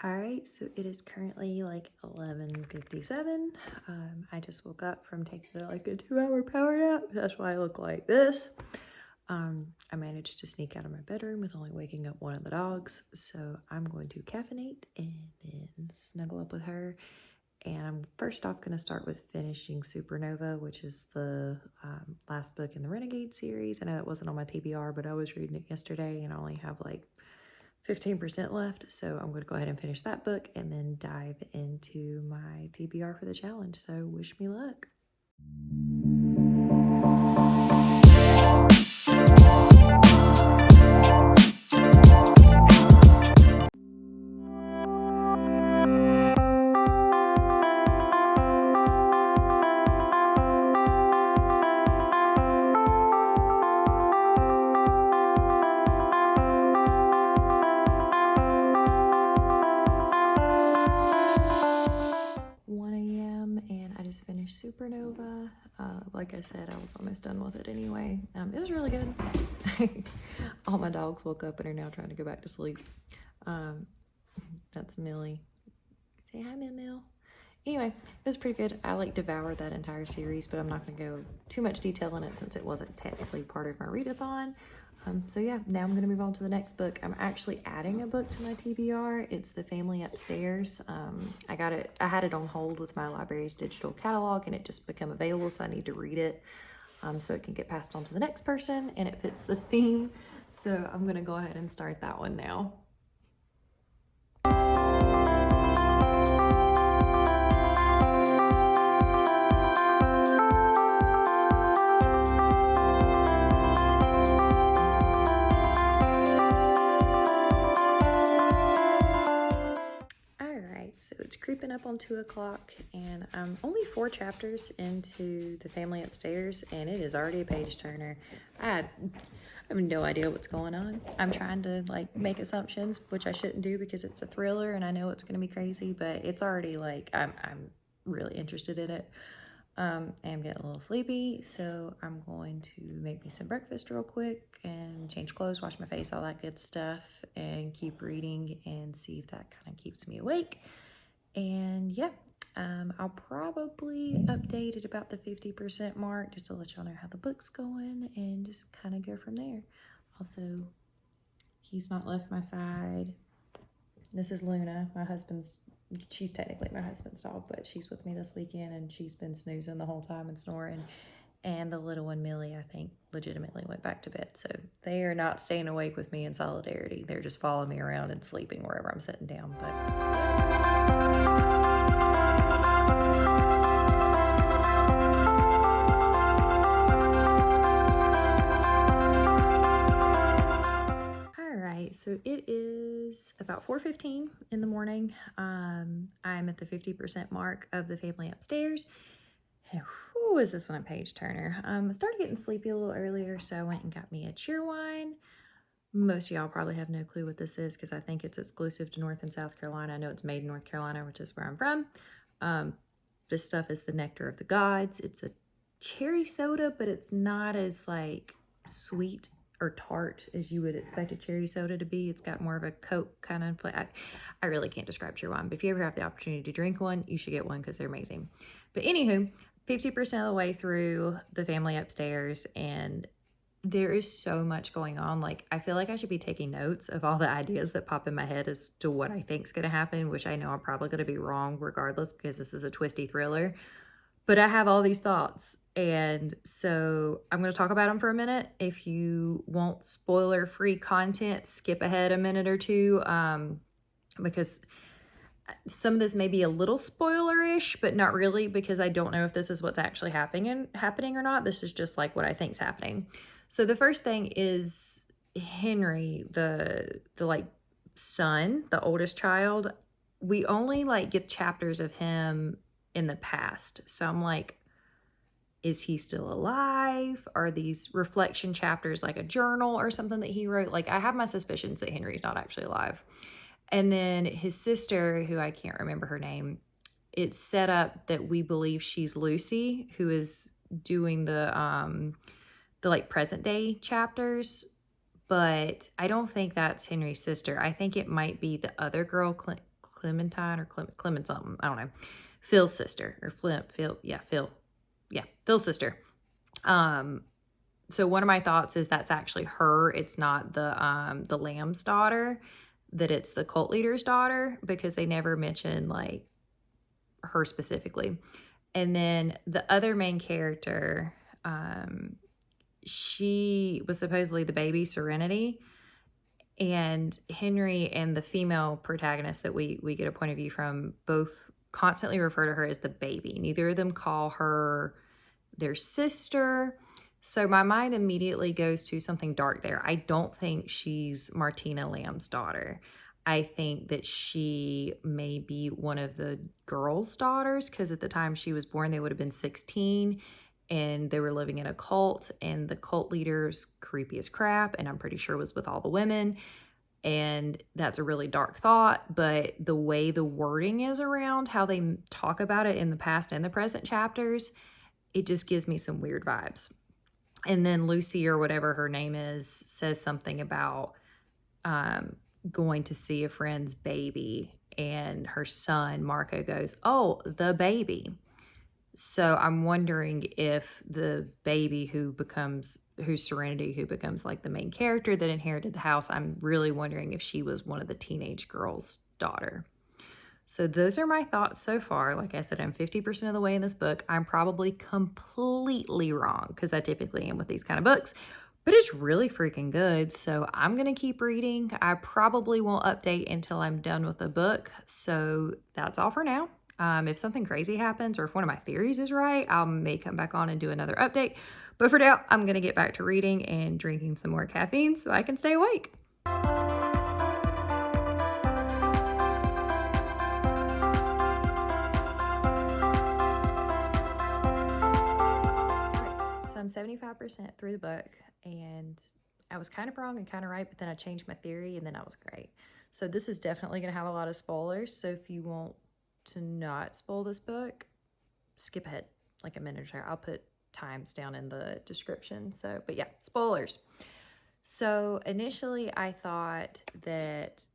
All right, so it is currently like 11:57. I just woke up from taking like a 2-hour power nap. That's why I look like this. I managed to sneak out of my bedroom with only waking up one of the dogs. So I'm going to caffeinate and then snuggle up with her. And I'm first off going to start with finishing Supernova, which is the last book in the Renegade series. I know that wasn't on my TBR, but I was reading it yesterday and I only have like 15% left, so I'm going to go ahead and finish that book and then dive into my TBR for the challenge. So wish me luck. 1 a.m. and I just finished Supernova. Like I said, I was almost done with it anyway. It was really good. All my dogs woke up and are now trying to go back to sleep. That's Millie. Say hi, Mill. Anyway, it was pretty good. I like devoured that entire series, but I'm not going to go too much detail in it since it wasn't technically part of my readathon. So yeah, now I'm going to move on to the next book. I'm actually adding a book to my TBR. It's The Family Upstairs. I had it on hold with my library's digital catalog and it just became available, so I need to read it so it can get passed on to the next person and it fits the theme. So I'm going to go ahead and start that one now. So it's creeping up on 2 o'clock and I'm only 4 chapters into The Family Upstairs and it is already a page turner. I have no idea what's going on. I'm trying to like make assumptions, which I shouldn't do because it's a thriller and I know it's going to be crazy, but it's already like, I'm really interested in it. I'm getting a little sleepy, so I'm going to make me some breakfast real quick and change clothes, wash my face, all that good stuff, and keep reading and see if that kind of keeps me awake. And yeah, I'll probably update at about the 50% mark just to let y'all know how the book's going and just kind of go from there. Also, he's not left my side. This is Luna, she's technically my husband's dog, but she's with me this weekend and she's been snoozing the whole time and snoring. And the little one, Millie, I think legitimately went back to bed. So they are not staying awake with me in solidarity. They're just following me around and sleeping wherever I'm sitting down. But so it is about 4:15 in the morning. I'm at the 50% mark of The Family Upstairs. Who is this one a page turner? I started getting sleepy a little earlier, so I went and got me a Cheerwine. Most of y'all probably have no clue what this is because I think it's exclusive to North and South Carolina. I know it's made in North Carolina, which is where I'm from. This stuff is the Nectar of the Gods. It's a cherry soda, but it's not as like sweet or tart as you would expect a cherry soda to be. It's got more of a Coke kind of flavor. I really can't describe Cheerwine, but if you ever have the opportunity to drink one, you should get one because they're amazing. But anywho, 50% of the way through The Family Upstairs, and there is so much going on. Like, I feel like I should be taking notes of all the ideas that pop in my head as to what I think is going to happen, which I know I'm probably going to be wrong regardless because this is a twisty thriller. But I have all these thoughts, and so I'm going to talk about them for a minute. If you want spoiler-free content, skip ahead a minute or two, because some of this may be a little spoiler-ish, but not really, because I don't know if this is what's actually happening or not. This is just like what I think's happening. So the first thing is Henry, the like son, the oldest child. We only like get chapters of him in the past. So I'm like, is he still alive? Are these reflection chapters like a journal or something that he wrote? Like, I have my suspicions that Henry's not actually alive. And then his sister, who I can't remember her name, it's set up that we believe she's Lucy, who is doing the like present day chapters, but I don't think that's Henry's sister. I think it might be the other girl, Clementine or Clement something. I don't know. Phil's sister or Phil. Yeah, Phil. Yeah, Phil's sister. So one of my thoughts is that's actually her. It's not the Lamb's daughter, that it's the cult leader's daughter, because they never mention like her specifically. And then the other main character, she was supposedly the baby Serenity, and Henry and the female protagonist that we get a point of view from both constantly refer to her as the baby. Neither of them call her their sister. So my mind immediately goes to something dark there. I don't think she's Martina Lamb's daughter. I think that she may be one of the girls' daughters, because at the time she was born, they would have been 16 and they were living in a cult, and the cult leader's creepy as crap, and I'm pretty sure was with all the women. And that's a really dark thought, but the way the wording is around how they talk about it in the past and the present chapters, it just gives me some weird vibes. And then Lucy, or whatever her name is, says something about going to see a friend's baby, and her son Marco goes, "Oh, the baby." So I'm wondering if the baby who's Serenity, who becomes like the main character that inherited the house, I'm really wondering if she was one of the teenage girls' daughter. So those are my thoughts so far. Like I said, I'm 50% of the way in this book. I'm probably completely wrong, because I typically am with these kind of books, but it's really freaking good. So I'm going to keep reading. I probably won't update until I'm done with the book. So that's all for now. If something crazy happens, or if one of my theories is right, I may come back on and do another update. But for now, I'm going to get back to reading and drinking some more caffeine so I can stay awake. So I'm 75% through the book, and I was kind of wrong and kind of right, but then I changed my theory, and then I was great. So this is definitely going to have a lot of spoilers. So if you want to not spoil this book, skip ahead like a minute or so. I'll put times down in the description. So, but yeah, spoilers. So initially I thought that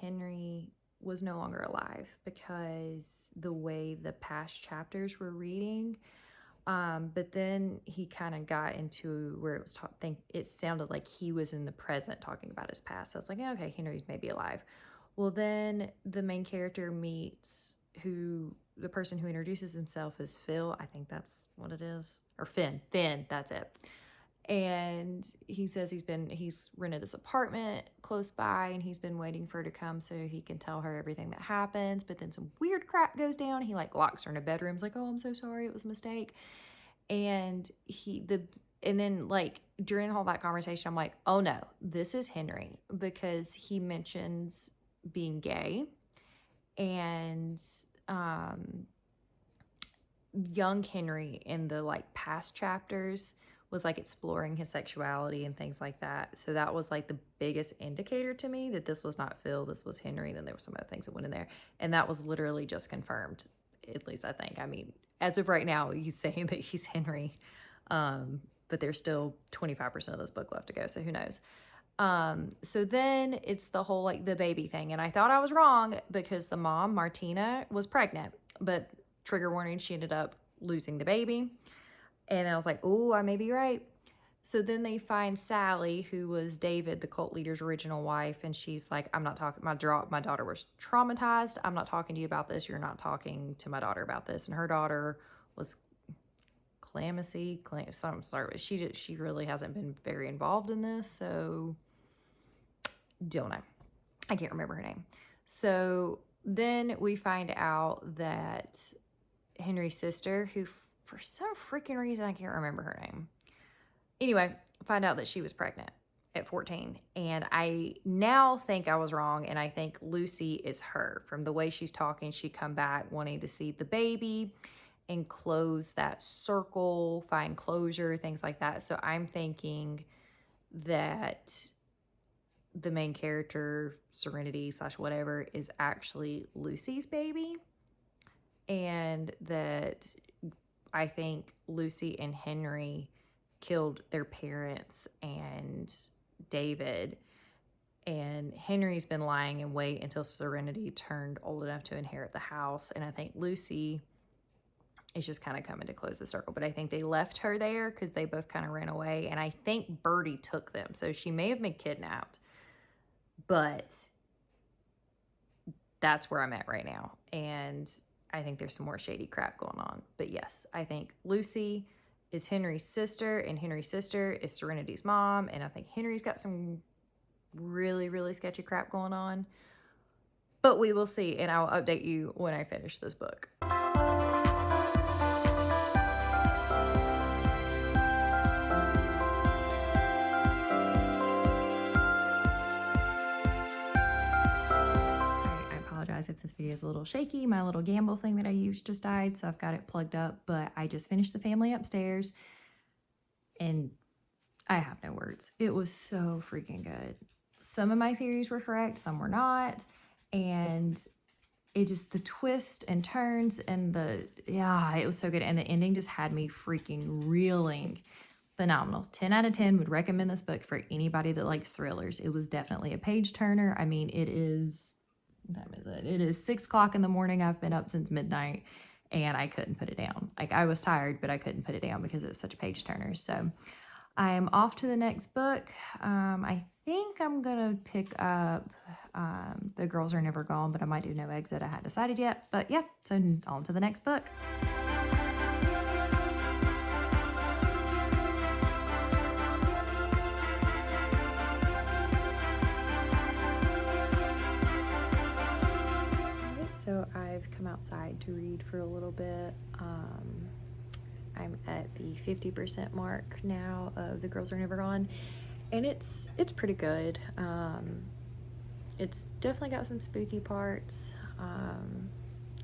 Henry was no longer alive, because the way the past chapters were reading. But then he kind of got into where it was it sounded like he was in the present talking about his past. So I was like, yeah, okay, Henry's maybe alive. Well, then the main character meets the person who introduces himself as Phil. I think that's what it is. Or Finn. Finn, that's it. And he says he's rented this apartment close by, and he's been waiting for her to come so he can tell her everything that happens. But then some weird crap goes down. He like locks her in a bedroom. He's like, "Oh, I'm so sorry, it was a mistake." And then like during all that conversation, I'm like, "Oh no, this is Henry," because he mentions being gay, and young Henry in the like past chapters was like exploring his sexuality and things like that. So that was like the biggest indicator to me that this was not Phil, this was Henry. Then there were some other things that went in there, and that was literally just confirmed, at least I think. I mean, as of right now, he's saying that he's Henry, but there's still 25% of this book left to go, so who knows. So then it's the whole like the baby thing, and I thought I was wrong because the mom, Martina, was pregnant, but trigger warning, she ended up losing the baby. And I was like, oh, I may be right. So then they find Sally, who was David, the cult leader's original wife, and she's like, I'm not talking, my daughter was traumatized. I'm not talking to you about this. You're not talking to my daughter about this. And her daughter was she really hasn't been very involved in this, so don't know. I can't remember her name. So then we find out that Henry's sister, who for some freaking reason I can't remember her name. Anyway, find out that she was pregnant at 14. And I now think I was wrong, and I think Lucy is her. From the way she's talking, she'd come back wanting to see the baby and close that circle, find closure, things like that. So I'm thinking that the main character, Serenity / whatever, is actually Lucy's baby, and that I think Lucy and Henry killed their parents and David. And Henry's been lying in wait until Serenity turned old enough to inherit the house. And I think Lucy is just kind of coming to close the circle. But I think they left her there because they both kind of ran away. And I think Birdie took them. So she may have been kidnapped. But that's where I'm at right now. And I think there's some more shady crap going on. But yes, I think Lucy is Henry's sister, and Henry's sister is Serenity's mom. And I think Henry's got some really, really sketchy crap going on. But we will see, and I'll update you when I finish this book. If this video is a little shaky, my little gamble thing that I used just died, so I've got it plugged up. But I just finished The Family Upstairs, and I have no words. It was so freaking good. Some of my theories were correct, some were not, and it just, the twists and turns and it was so good. And the ending just had me freaking reeling. Phenomenal. 10 out of 10. Would recommend this book for anybody that likes thrillers. It was definitely a page turner. I mean, it is, what time is it? It is 6 o'clock in the morning. I've been up since midnight and I couldn't put it down. Like, I was tired, but I couldn't put it down because it's such a page turner. So I am off to the next book. I think I'm gonna pick up The Girls Are Never Gone, but I might do No Exit. I hadn't decided yet. But yeah, so on to the next book. So I've come outside to read for a little bit. I'm at the 50% mark now of The Girls Are Never Gone, and it's pretty good. It's definitely got some spooky parts.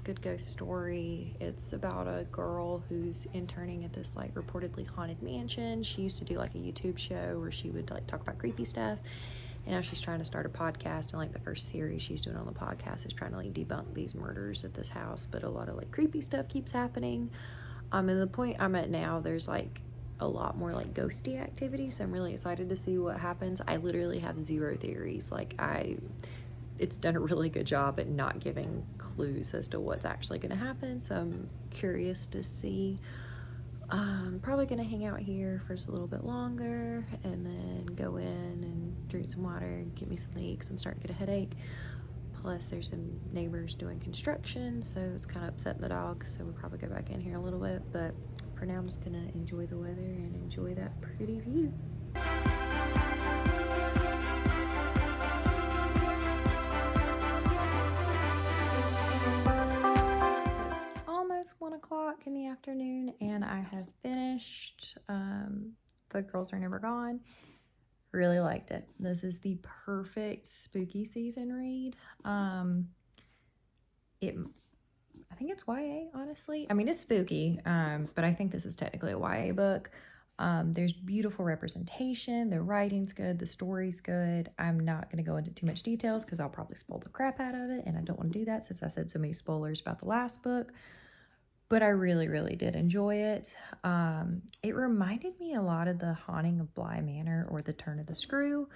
Good ghost story. It's about a girl who's interning at this like reportedly haunted mansion. She used to do like a YouTube show where she would like talk about creepy stuff. And now she's trying to start a podcast, and like the first series she's doing on the podcast is trying to like debunk these murders at this house, but a lot of like creepy stuff keeps happening. And the point I'm at now, there's like a lot more like ghosty activity, so I'm really excited to see what happens. I literally have zero theories. Like, it's done a really good job at not giving clues as to what's actually going to happen, so I'm curious to see. I'm probably going to hang out here for just a little bit longer and then go in and drink some water and get me something to eat because I'm starting to get a headache. Plus, there's some neighbors doing construction, so it's kind of upsetting the dog, so we'll probably go back in here a little bit. But for now, I'm just going to enjoy the weather and enjoy that pretty view. So it's almost 1 o'clock in the afternoon, and I have finished The Girls Are Never Gone. Really liked it. This is the perfect spooky season read. I think it's YA, honestly. I mean, it's spooky, but I think this is technically a YA book. There's beautiful representation. The writing's good. The story's good. I'm not going to go into too much details because I'll probably spoil the crap out of it, and I don't want to do that since I said so many spoilers about the last book. But I really, really did enjoy it. It reminded me a lot of The Haunting of Bly Manor or The Turn of the Screw.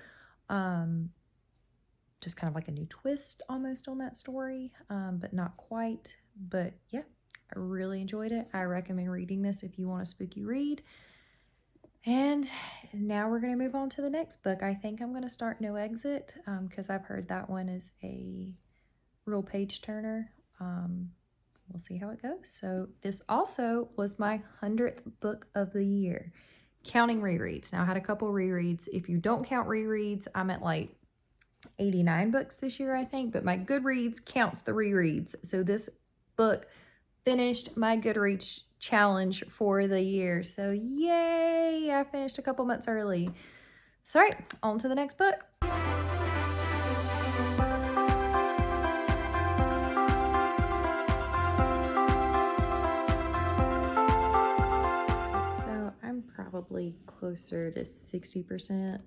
Just kind of like a new twist almost on that story, but not quite. But yeah, I really enjoyed it. I recommend reading this if you want a spooky read. And now we're going to move on to the next book. I think I'm going to start No Exit because I've heard that one is a real page turner. We'll see how it goes. So this also was my 100th book of the year, counting rereads. Now I had a couple rereads. If you don't count rereads, I'm at like 89 books this year, I think, but my Goodreads counts the rereads. So this book finished my Goodreads challenge for the year. So yay, I finished a couple months early. So all right, on to the next book. Probably closer to 60%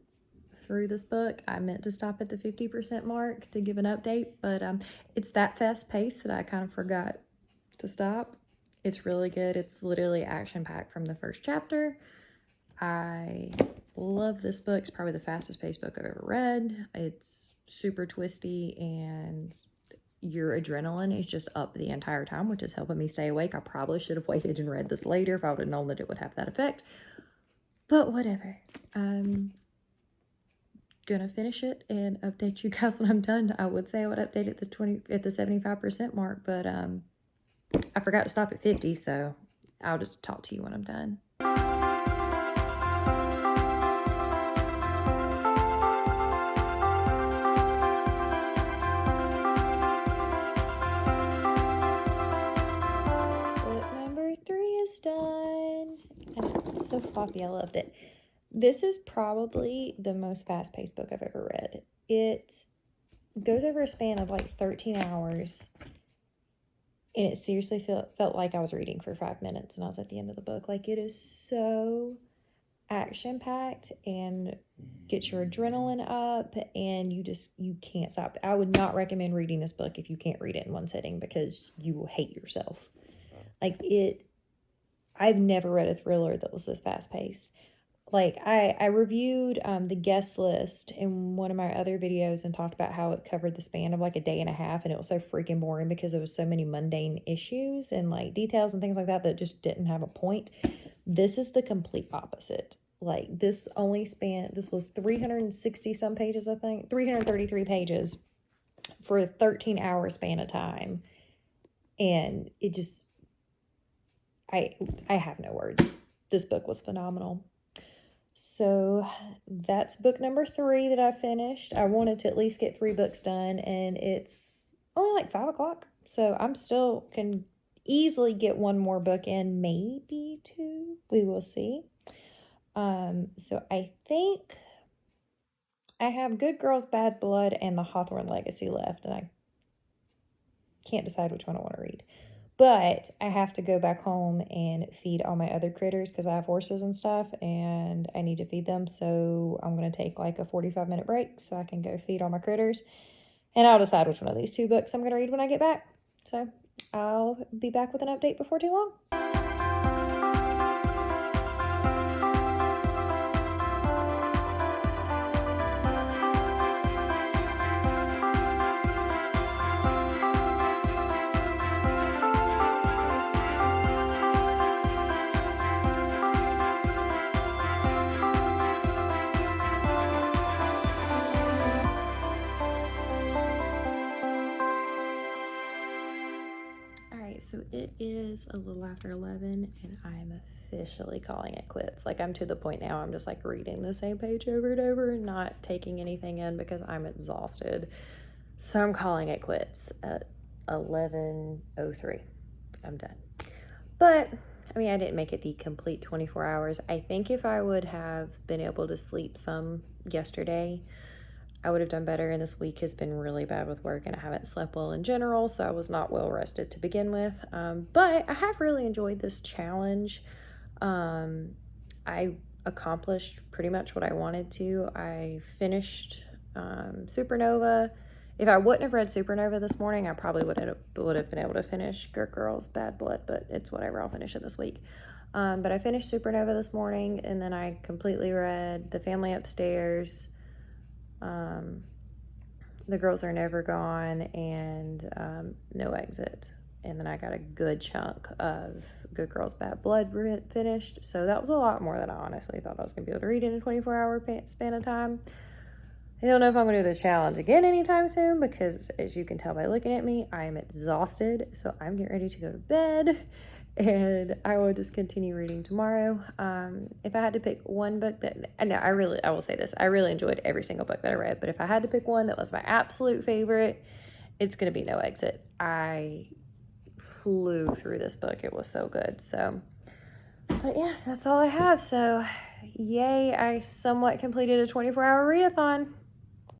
through this book. I meant to stop at the 50% mark to give an update, but it's that fast paced that I kind of forgot to stop. It's really good. It's literally action-packed from the first chapter. I love this book. It's probably the fastest paced book I've ever read. It's super twisty and your adrenaline is just up the entire time, which is helping me stay awake. I probably should have waited and read this later if I would have known that it would have that effect. But whatever. I'm gonna finish it and update you guys when I'm done. I would say I would update at the 75% mark, but I forgot to stop at 50, so I'll just talk to you when I'm done. Book number 3 is done. It's so floppy, I loved it. This is probably the most fast-paced book I've ever read. It goes over a span of like 13 hours. And it seriously felt like I was reading for 5 minutes and I was at the end of the book. Like, it is so action-packed and gets your adrenaline up and you can't stop. I would not recommend reading this book if you can't read it in one sitting because you will hate yourself. Like, I've never read a thriller that was this fast-paced. Like, I reviewed the guest list in one of my other videos and talked about how it covered the span of like a day and a half, and it was so freaking boring because there was so many mundane issues and like details and things like that that just didn't have a point. This is the complete opposite. Like, this was 360 some pages, I think, 333 pages for a 13-hour span of time. And it just, I have no words. This book was phenomenal. So that's book number 3 that I finished. I wanted to at least get 3 books done, and it's only like 5 o'clock. So I'm still can easily get 1 more book in, maybe 2. We will see. So I think I have Good Girls, Bad Blood and The Hawthorne Legacy left, and I can't decide which one I want to read. But I have to go back home and feed all my other critters because I have horses and stuff and I need to feed them. So I'm going to take like a 45-minute break so I can go feed all my critters. And I'll decide which one of these 2 books I'm going to read when I get back. So I'll be back with an update before too long. So it is a little after 11 and I'm officially calling it quits. Like, I'm to the point now I'm just like reading the same page over and over and not taking anything in because I'm exhausted. So I'm calling it quits at 11:03. I'm done. But I mean, I didn't make it the complete 24 hours. I think if I would have been able to sleep some yesterday, I would have done better, and this week has been really bad with work and I haven't slept well in general, so I was not well rested to begin with. But I have really enjoyed this challenge. I accomplished pretty much what I wanted to. I finished Supernova. If I wouldn't have read Supernova this morning, I probably would have been able to finish Good Girls, Bad Blood, but it's whatever, I'll finish it this week. But I finished Supernova this morning, and then I completely read The Family Upstairs, The Girls Are Never Gone, and No Exit. And then I got a good chunk of Good Girls, Bad Blood finished. So that was a lot more than I honestly thought I was going to be able to read in a 24-hour span of time. I don't know if I'm going to do this challenge again anytime soon because, as you can tell by looking at me, I am exhausted. So I'm getting ready to go to bed. And I will just continue reading tomorrow. If I had to pick one book I will say this, I really enjoyed every single book that I read, but if I had to pick one that was my absolute favorite, it's going to be No Exit. I flew through this book. It was so good. So, but yeah, that's all I have. So, yay, I somewhat completed a 24-hour readathon.